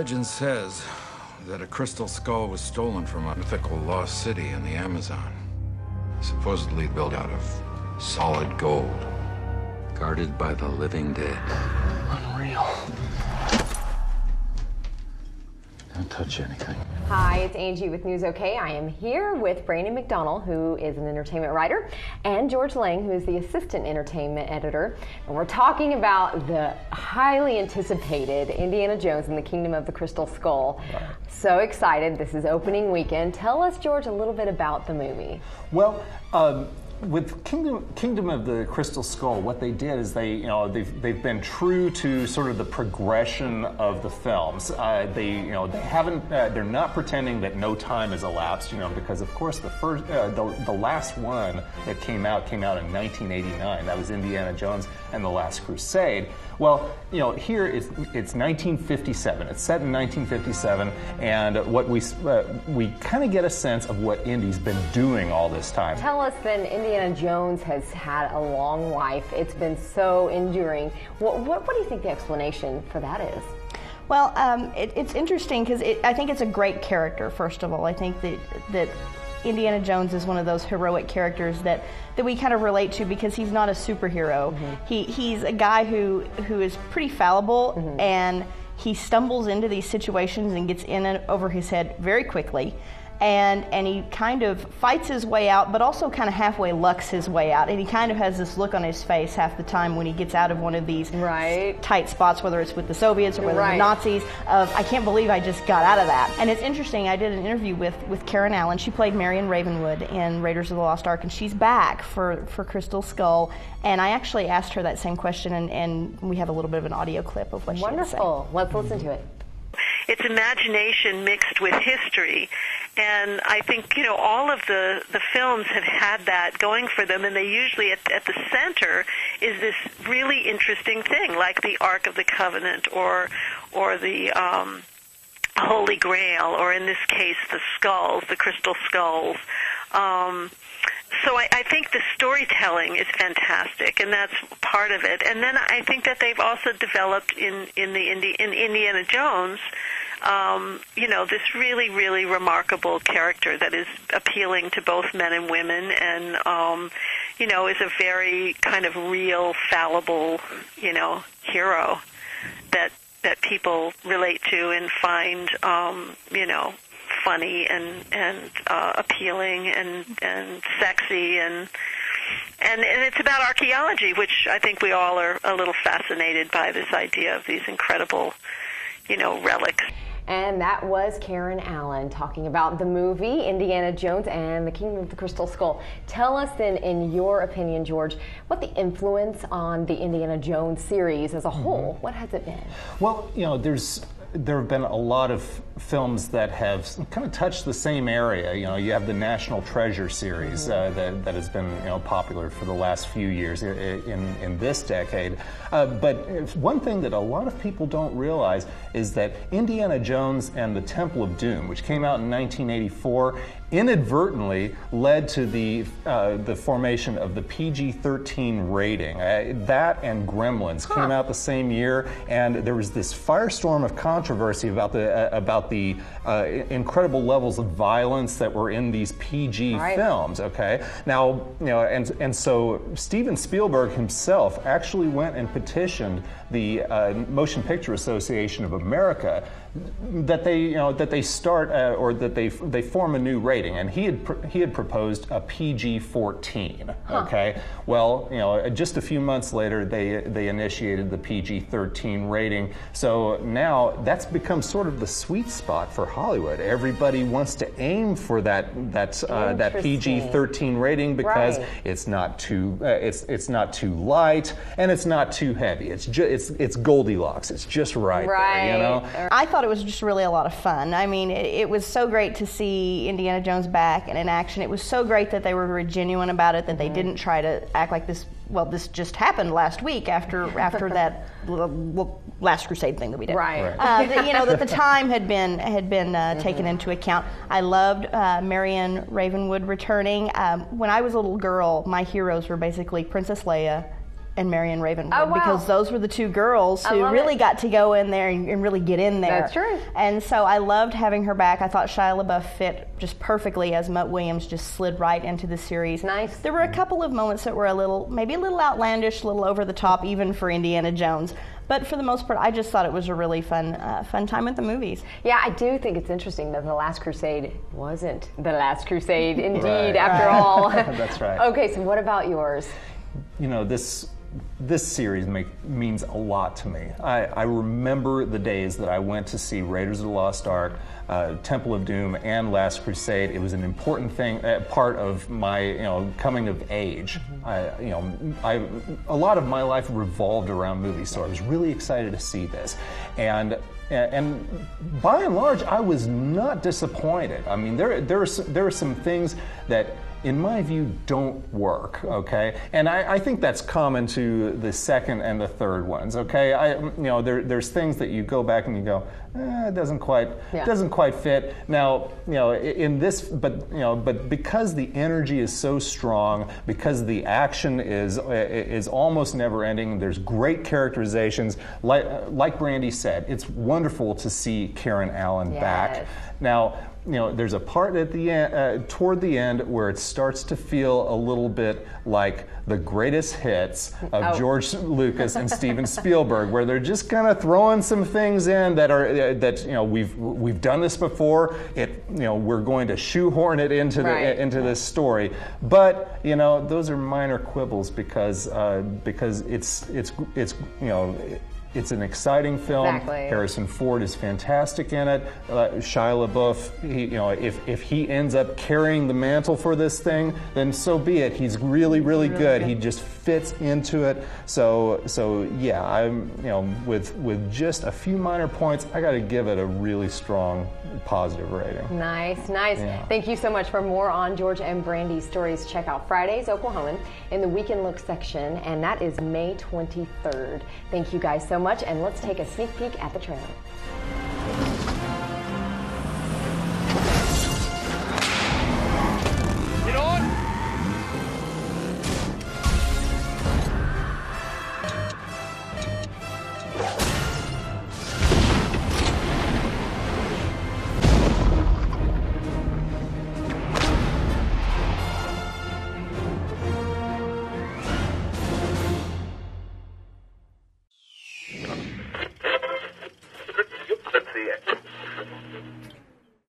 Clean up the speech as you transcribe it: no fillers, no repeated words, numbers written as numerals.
Legend says that a crystal skull was stolen from a mythical lost city in the Amazon, supposedly built out of solid gold, guarded by the living dead. Unreal. Don't touch anything. Hi, it's Angie with News OK. I am here with Brandon McDonnell, who is an entertainment writer, and George Lang, who is the assistant entertainment editor. And we're talking about the highly anticipated Indiana Jones and the Kingdom of the Crystal Skull. Right. So excited. This is opening weekend. Tell us, George, a little bit about the movie. Well, with Kingdom of the Crystal Skull, what they did is they've been true to sort of the progression of the films. They're not pretending that no time has elapsed, because of course the last one that came out in 1989. That was Indiana Jones and the Last Crusade. Well, here it's 1957. It's set in 1957, and what we kind of get a sense of what Indy's been doing all this time. Tell us then, Indiana Jones has had a long life. It's been so enduring. What do you think the explanation for that is? Well, it's interesting because I think it's a great character, first of all. I think that Indiana Jones is one of those heroic characters that we kind of relate to because he's not a superhero. Mm-hmm. He's a guy who is pretty fallible, mm-hmm. and he stumbles into these situations and gets in and over his head very quickly. And he kind of fights his way out, but also kind of halfway lucks his way out. And he kind of has this look on his face half the time when he gets out of one of these tight spots, whether it's with the Soviets or with the Nazis, of, I can't believe I just got out of that. And it's interesting, I did an interview with Karen Allen. She played Marion Ravenwood in Raiders of the Lost Ark, and she's back for Crystal Skull. And I actually asked her that same question, and we have a little bit of an audio clip of what she had to say. Wonderful. Let's listen to it. It's imagination mixed with history. And I think, all of the films have had that going for them, and they usually, at the center, is this really interesting thing, like the Ark of the Covenant or the Holy Grail, or in this case, the skulls, the crystal skulls. So I think the storytelling is fantastic, and that's part of it. And then I think that they've also developed in Indiana Jones, this really, really remarkable character that is appealing to both men and women, and is a very kind of real, fallible, hero that people relate to and find, funny and appealing and sexy and it's about archaeology, which I think we all are a little fascinated by, this idea of these incredible, relics. And that was Karen Allen talking about the movie Indiana Jones and the Kingdom of the Crystal Skull. Tell us then, in your opinion, George, what the influence on the Indiana Jones series as a whole, what has it been? Well, there have been a lot of films that have kind of touched the same area. You have the National Treasure series that has been popular for the last few years in this decade. But one thing that a lot of people don't realize is that Indiana Jones and the Temple of Doom, which came out in 1984, inadvertently led to the formation of the PG-13 rating. That and Gremlins came out the same year, and there was this firestorm of controversy about the incredible levels of violence that were in these PG films. Okay, now and so Steven Spielberg himself actually went and petitioned the Motion Picture Association of America that they start or that they form a new rating, and he had proposed a PG-14. Okay, well, just a few months later they initiated the PG-13 rating. So now that's become sort of the sweet spot for Hollywood. Everybody wants to aim for that PG-13 rating because it's not too light and it's not too heavy. It's Goldilocks. It's just right. There, I thought it was just really a lot of fun. I mean, it was so great to see Indiana Jones back and in action. It was so great that they were very genuine about it, that they didn't try to act like this. Well, this just happened last week after that Last Crusade thing that we did. That the time had been taken into account. I loved Marion Ravenwood returning. When I was a little girl, my heroes were basically Princess Leia, and Marion Ravenwood, Oh, wow. because those were the two girls I who love really it. got to go in there and really get in there. That's true. And so I loved having her back. I thought Shia LaBeouf fit just perfectly as Mutt Williams just slid right into the series. Nice. There were a couple of moments that were maybe a little outlandish, a little over the top, even for Indiana Jones. But for the most part, I just thought it was a really fun time at the movies. Yeah, I do think it's interesting that The Last Crusade wasn't The Last Crusade, indeed, Right. after all. That's right. Okay, so what about yours? You know, this series means a lot to me. I remember the days that I went to see Raiders of the Lost Ark, Temple of Doom, and Last Crusade. It was an important part of my coming of age. A lot of my life revolved around movies, so I was really excited to see this, and by and large, I was not disappointed. I mean, there are some things that, in my view, don't work, okay? And I think that's common to the second and the third ones, okay? There's things that you go back and you go, it doesn't quite fit. Now, in this, but because the energy is so strong, because the action is almost never ending, there's great characterizations. Like Brandy said, it's wonderful to see Karen Allen back. Now, there's a part at the end, toward the end, where it starts to feel a little bit like the greatest hits of George Lucas and Steven Spielberg, where they're just kind of throwing some things in that we've done this before. We're going to shoehorn it into into this story, but those are minor quibbles because it's an exciting film. Exactly. Harrison Ford is fantastic in it. Shia LaBeouf, if he ends up carrying the mantle for this thing, then so be it. He's really, really good. He just fits into it. So yeah, I'm with just a few minor points, I got to give it a really strong positive rating. Nice. Yeah. Thank you so much. For more on George and Brandy's stories, check out Friday's Oklahoman in the Weekend Look section, and that is May 23rd. Thank you guys so much, and let's take a sneak peek at the trailer.